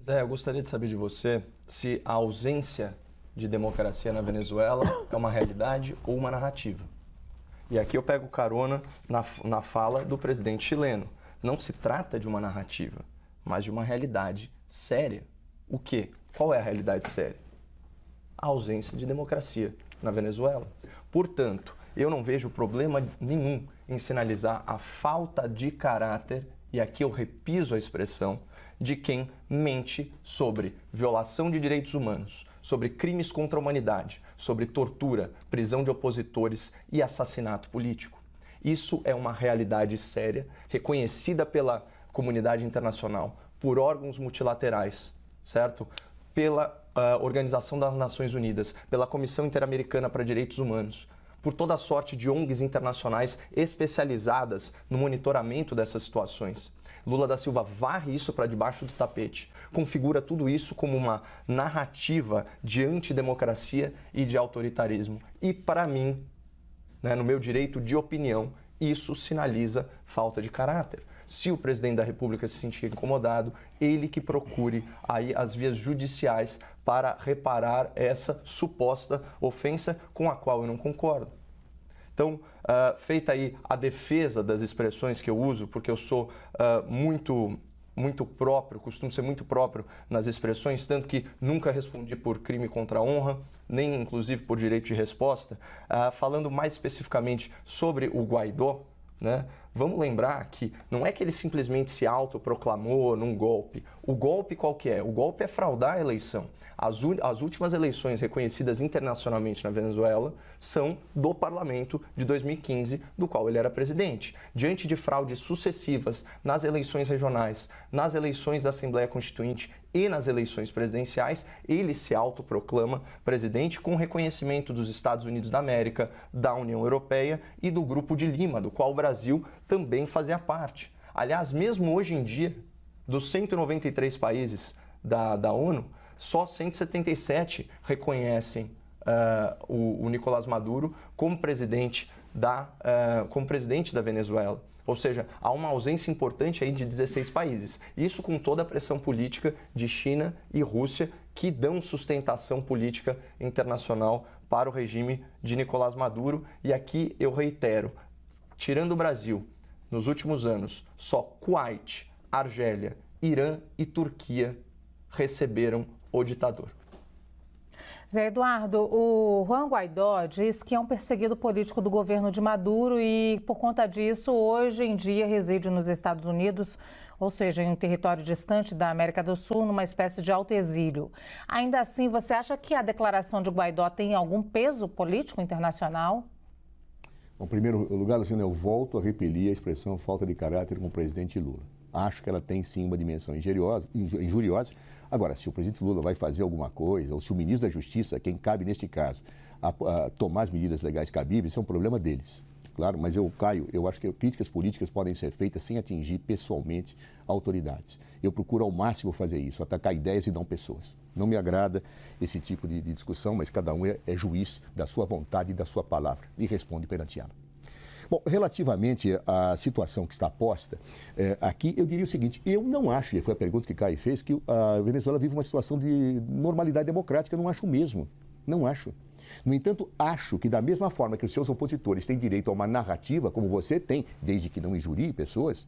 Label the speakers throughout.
Speaker 1: Zé, eu gostaria de saber de você se a ausência de democracia na Venezuela é uma realidade ou uma narrativa. E aqui eu pego carona na fala do presidente chileno. Não se trata de uma narrativa, mas de uma realidade séria. O quê? Qual é a realidade séria? A ausência de democracia na Venezuela. Portanto, eu não vejo problema nenhum em sinalizar a falta de caráter, e aqui eu repiso a expressão, de quem mente sobre violação de direitos humanos, sobre crimes contra a humanidade, sobre tortura, prisão de opositores e assassinato político. Isso é uma realidade séria, reconhecida pela comunidade internacional, por órgãos multilaterais, certo? Pela Organização das Nações Unidas, pela Comissão Interamericana para Direitos Humanos, por toda a sorte de ONGs internacionais especializadas no monitoramento dessas situações. Lula da Silva varre isso para debaixo do tapete, configura tudo isso como uma narrativa de antidemocracia e de autoritarismo. E para mim, no meu direito de opinião, isso sinaliza falta de caráter. Se o presidente da República se sentir incomodado, ele que procure aí as vias judiciais para reparar essa suposta ofensa com a qual eu não concordo. Então, feita aí a defesa das expressões que eu uso, porque eu sou muito próprio, costumo ser muito próprio nas expressões, tanto que nunca respondi por crime contra a honra, nem inclusive por direito de resposta. Falando mais especificamente sobre o Guaidó, né? Vamos lembrar que não é que ele simplesmente se autoproclamou num golpe. O golpe qual que é? O golpe é fraudar a eleição. As últimas eleições reconhecidas internacionalmente na Venezuela são do parlamento de 2015, do qual ele era presidente. Diante de fraudes sucessivas nas eleições regionais, nas eleições da Assembleia Constituinte e nas eleições presidenciais, ele se autoproclama presidente com reconhecimento dos Estados Unidos da América, da União Europeia e do Grupo de Lima, do qual o Brasil também fazia parte. Aliás, mesmo hoje em dia, dos 193 países da ONU, só 177 reconhecem o Nicolás Maduro como presidente da Venezuela. Ou seja, há uma ausência importante aí de 16 países. Isso com toda a pressão política de China e Rússia, que dão sustentação política internacional para o regime de Nicolás Maduro. E aqui eu reitero, tirando o Brasil, nos últimos anos, só Kuwait, Argélia, Irã e Turquia receberam o ditador.
Speaker 2: Zé Eduardo, o Juan Guaidó diz que é um perseguido político do governo de Maduro e, por conta disso, hoje em dia reside nos Estados Unidos, ou seja, em um território distante da América do Sul, numa espécie de autoexílio. Ainda assim, você acha que a declaração de Guaidó tem algum peso político internacional?
Speaker 3: Bom, em primeiro lugar, Luciano, eu volto a repelir a expressão falta de caráter com o presidente Lula. Acho que ela tem sim uma dimensão injuriosa. Agora, se o presidente Lula vai fazer alguma coisa, ou se o ministro da Justiça, quem cabe neste caso, a tomar as medidas legais cabíveis, isso é um problema deles. Claro, mas eu acho que críticas políticas podem ser feitas sem atingir pessoalmente autoridades. Eu procuro ao máximo fazer isso, atacar ideias e não pessoas. Não me agrada esse tipo de discussão, mas cada um é juiz da sua vontade e da sua palavra e responde perante ela. Bom, relativamente à situação que está posta, aqui eu diria o seguinte, eu não acho, e foi a pergunta que Caio fez, que a Venezuela vive uma situação de normalidade democrática, eu não acho mesmo, não acho. No entanto, acho que da mesma forma que os seus opositores têm direito a uma narrativa, como você tem, desde que não injurie pessoas,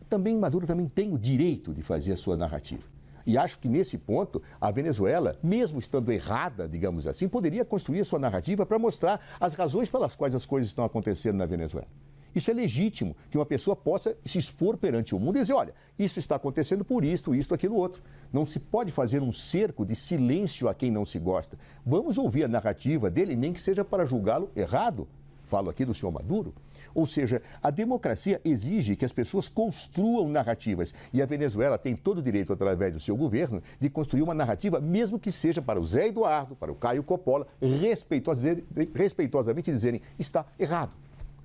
Speaker 3: também Maduro também tem o direito de fazer a sua narrativa. E acho que nesse ponto, a Venezuela, mesmo estando errada, digamos assim, poderia construir a sua narrativa para mostrar as razões pelas quais as coisas estão acontecendo na Venezuela. Isso é legítimo, que uma pessoa possa se expor perante o mundo e dizer, olha, isso está acontecendo por isto, aquilo, outro. Não se pode fazer um cerco de silêncio a quem não se gosta. Vamos ouvir a narrativa dele, nem que seja para julgá-lo errado. Falo aqui do senhor Maduro. Ou seja, a democracia exige que as pessoas construam narrativas. E a Venezuela tem todo o direito, através do seu governo, de construir uma narrativa, mesmo que seja para o Zé Eduardo, para o Caio Coppola, respeitosamente dizerem, está errado.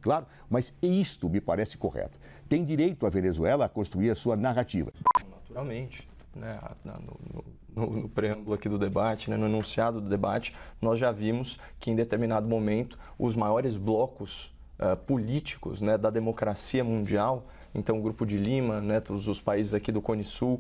Speaker 3: Claro, mas isto me parece correto. Tem direito a Venezuela a construir a sua narrativa.
Speaker 1: Naturalmente, no preâmbulo aqui do debate, no enunciado do debate, nós já vimos que em determinado momento os maiores blocos políticos da democracia mundial então o Grupo de Lima, né, todos os países aqui do Cone Sul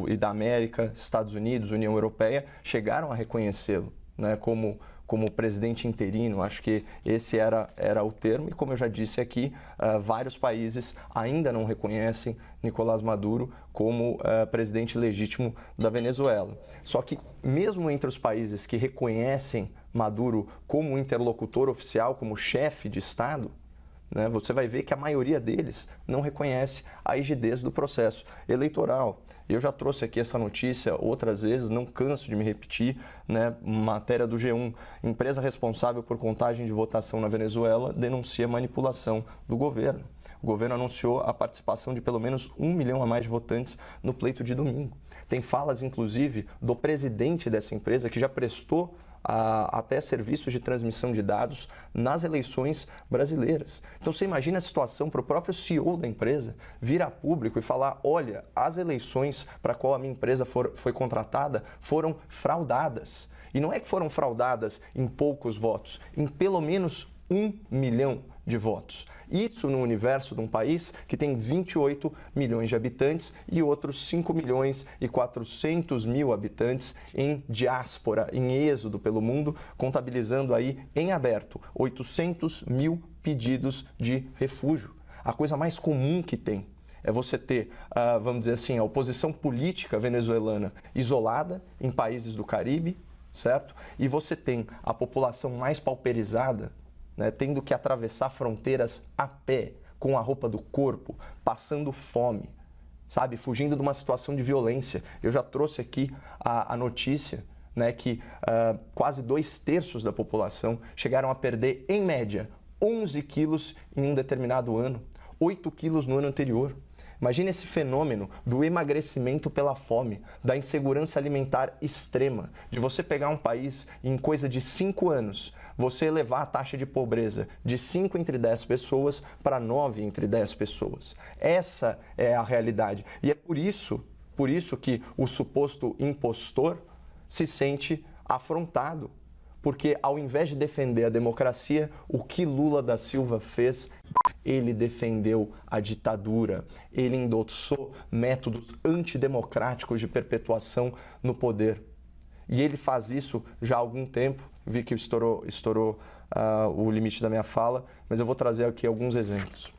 Speaker 1: e da América, Estados Unidos, União Europeia, chegaram a reconhecê-lo, né, como presidente interino. Acho que esse era o termo, e como eu já disse aqui, vários países ainda não reconhecem Nicolás Maduro como presidente legítimo da Venezuela. Só que mesmo entre os países que reconhecem Maduro como interlocutor oficial, como chefe de Estado, né, você vai ver que a maioria deles não reconhece a rigidez do processo eleitoral. Eu já trouxe aqui essa notícia outras vezes, não canso de me repetir, né, matéria do G1. Empresa responsável por contagem de votação na Venezuela denuncia manipulação do governo. O governo anunciou a participação de pelo menos 1 milhão a mais de votantes no pleito de domingo. Tem falas, inclusive, do presidente dessa empresa, que já prestou até serviços de transmissão de dados nas eleições brasileiras. Então você imagina a situação para o próprio CEO da empresa vir a público e falar: olha, as eleições para a qual a minha empresa foi contratada foram fraudadas. E não é que foram fraudadas em poucos votos, em pelo menos 1 milhão de votos. Isso no universo de um país que tem 28 milhões de habitantes e outros 5 milhões e 400 mil habitantes em diáspora, em êxodo pelo mundo, contabilizando aí em aberto 800 mil pedidos de refúgio. A coisa mais comum que tem é você ter, vamos dizer assim, a oposição política venezuelana isolada em países do Caribe, certo? E você tem a população mais pauperizada, né, tendo que atravessar fronteiras a pé, com a roupa do corpo, passando fome, sabe, fugindo de uma situação de violência. Eu já trouxe aqui a notícia, né, que quase 2/3 da população chegaram a perder, em média, 11 quilos em um determinado ano, 8 quilos no ano anterior. Imagina esse fenômeno do emagrecimento pela fome, da insegurança alimentar extrema, de você pegar um país e em coisa de 5 anos, você elevar a taxa de pobreza de 5 entre 10 pessoas para 9 entre 10 pessoas. Essa é a realidade. E é por isso que o suposto impostor se sente afrontado. Porque ao invés de defender a democracia, o que Lula da Silva fez? Ele defendeu a ditadura, ele endossou métodos antidemocráticos de perpetuação no poder. E ele faz isso já há algum tempo. Vi que estourou o limite da minha fala, mas eu vou trazer aqui alguns exemplos.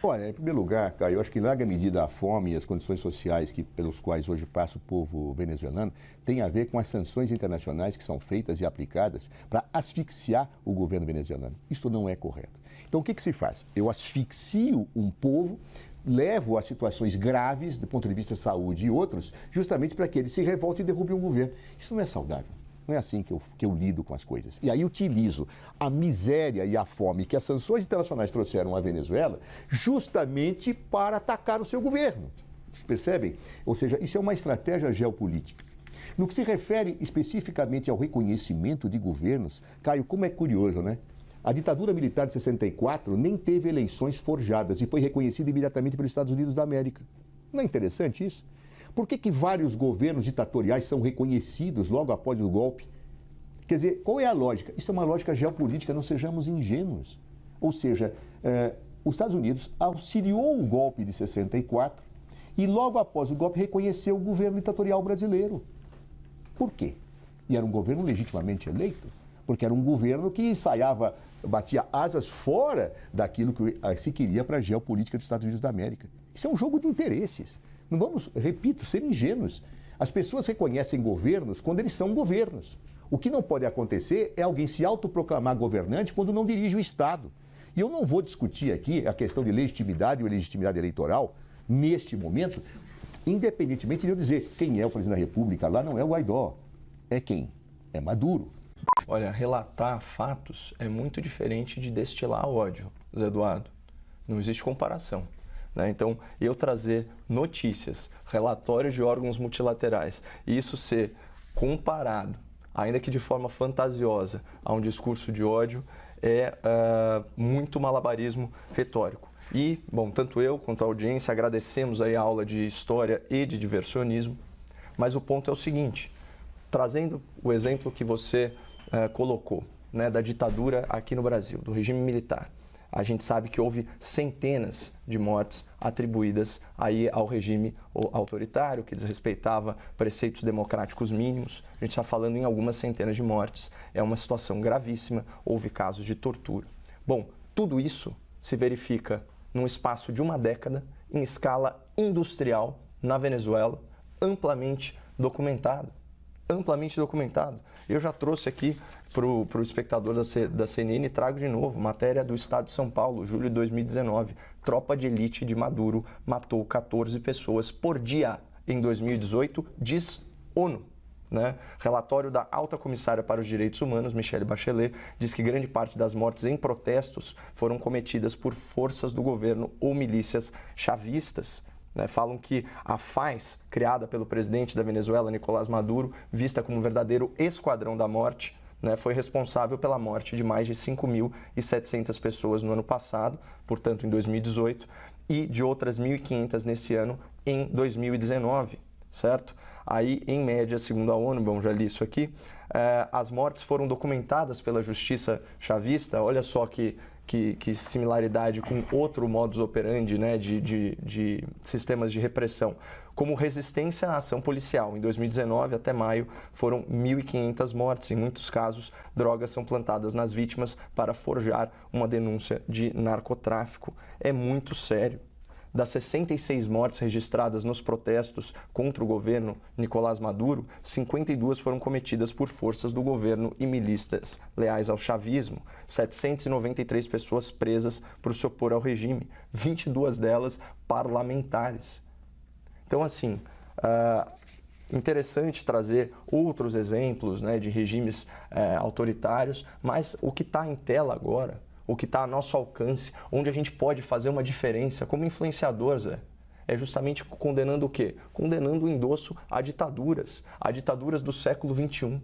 Speaker 3: Olha, em primeiro lugar, Caio, eu acho que em larga medida a fome e as condições sociais pelos quais hoje passa o povo venezuelano tem a ver com as sanções internacionais que são feitas e aplicadas para asfixiar o governo venezuelano. Isso não é correto. Então, o que se faz? Eu asfixio um povo, levo a situações graves do ponto de vista de saúde e outros, justamente para que ele se revolte e derrube um governo. Isso não é saudável. Não é assim que eu lido com as coisas. E aí utilizo a miséria e a fome que as sanções internacionais trouxeram à Venezuela justamente para atacar o seu governo. Percebem? Ou seja, isso é uma estratégia geopolítica. No que se refere especificamente ao reconhecimento de governos, Caio, como é curioso, né? A ditadura militar de 64 nem teve eleições forjadas e foi reconhecida imediatamente pelos Estados Unidos da América. Não é interessante isso? Por que vários governos ditatoriais são reconhecidos logo após o golpe? Quer dizer, qual é a lógica? Isso é uma lógica geopolítica, não sejamos ingênuos. Ou seja, os Estados Unidos auxiliou o golpe de 64 e logo após o golpe reconheceu o governo ditatorial brasileiro. Por quê? E era um governo legitimamente eleito, porque era um governo que ensaiava, batia asas fora daquilo que se queria para a geopolítica dos Estados Unidos da América. Isso é um jogo de interesses. Não vamos, repito, ser ingênuos. As pessoas reconhecem governos quando eles são governos. O que não pode acontecer é alguém se autoproclamar governante quando não dirige o Estado. E eu não vou discutir aqui a questão de legitimidade ou ilegitimidade eleitoral neste momento, independentemente de eu dizer quem é o presidente da República. Lá não é o Guaidó. É quem? É Maduro.
Speaker 1: Olha, relatar fatos é muito diferente de destilar ódio, Zé Eduardo. Não existe comparação. Então, eu trazer notícias, relatórios de órgãos multilaterais, e isso ser comparado, ainda que de forma fantasiosa, a um discurso de ódio, é muito malabarismo retórico. E, bom, tanto eu quanto a audiência agradecemos aí a aula de história e de diversionismo, mas o ponto é o seguinte, trazendo o exemplo que você colocou, né, da ditadura aqui no Brasil, do regime militar. a gente sabe que houve centenas de mortes atribuídas aí ao regime autoritário, que desrespeitava preceitos democráticos mínimos. A gente está falando em algumas centenas de mortes. É uma situação gravíssima, houve casos de tortura. Bom, tudo isso se verifica num espaço de uma década, em escala industrial, na Venezuela, amplamente documentado. Amplamente documentado. Eu já trouxe aqui para o espectador da CNN e trago de novo, matéria do Estado de São Paulo, julho de 2019. Tropa de elite de Maduro matou 14 pessoas por dia em 2018, diz ONU. Né? Relatório da Alta Comissária para os Direitos Humanos, Michelle Bachelet, diz que grande parte das mortes em protestos foram cometidas por forças do governo ou milícias chavistas. Falam que a FAES, criada pelo presidente da Venezuela, Nicolás Maduro, vista como um verdadeiro esquadrão da morte, foi responsável pela morte de mais de 5.700 pessoas no ano passado, portanto em 2018, e de outras 1.500 nesse ano, em 2019, certo? Aí, em média, segundo a ONU, bom, já li isso aqui, as mortes foram documentadas pela justiça chavista, olha só que similaridade com outro modus operandi, né, de sistemas de repressão, como resistência à ação policial. Em 2019 até maio foram 1.500 mortes. Em muitos casos, drogas são plantadas nas vítimas para forjar uma denúncia de narcotráfico. É muito sério. Das 66 mortes registradas nos protestos contra o governo Nicolás Maduro, 52 foram cometidas por forças do governo e milícias leais ao chavismo. 793 pessoas presas por se opor ao regime, 22 delas parlamentares. Então, assim, interessante trazer outros exemplos, né, de regimes autoritários, mas o que está em tela agora, o que está a nosso alcance, onde a gente pode fazer uma diferença como influenciador, Zé, é justamente condenando o quê? Condenando o endosso a ditaduras do século XXI,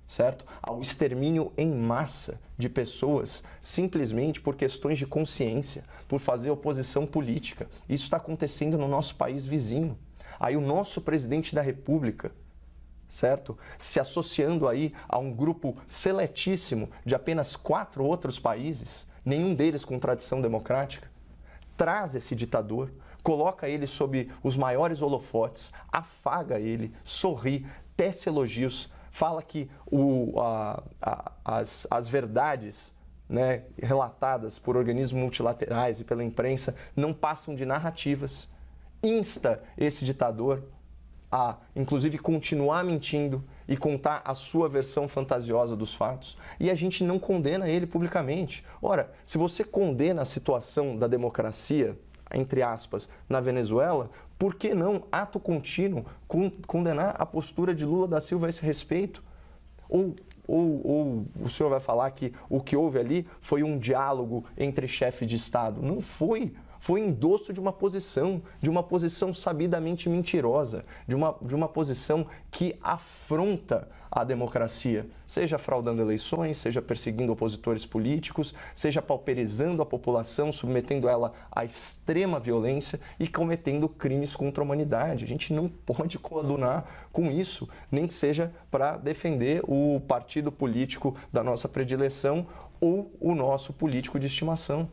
Speaker 1: certo? Ao extermínio em massa de pessoas, simplesmente por questões de consciência, por fazer oposição política. Isso está acontecendo no nosso país vizinho. Aí o nosso presidente da República, certo? Se associando aí a um grupo seletíssimo de apenas 4 outros países, nenhum deles com tradição democrática, traz esse ditador, coloca ele sob os maiores holofotes, afaga ele, sorri, tece elogios, fala que as verdades, né, relatadas por organismos multilaterais e pela imprensa não passam de narrativas, insta esse ditador a, inclusive, continuar mentindo e contar a sua versão fantasiosa dos fatos, e a gente não condena ele publicamente. Ora, se você condena a situação da democracia, entre aspas, na Venezuela, por que não, ato contínuo, condenar a postura de Lula da Silva a esse respeito? Ou o senhor vai falar que o que houve ali foi um diálogo entre chefe de Estado? Não foi. Foi endosso de uma posição sabidamente mentirosa, de uma posição que afronta a democracia, seja fraudando eleições, seja perseguindo opositores políticos, seja pauperizando a população, submetendo ela à extrema violência e cometendo crimes contra a humanidade. A gente não pode coadunar com isso, nem que seja para defender o partido político da nossa predileção ou o nosso político de estimação.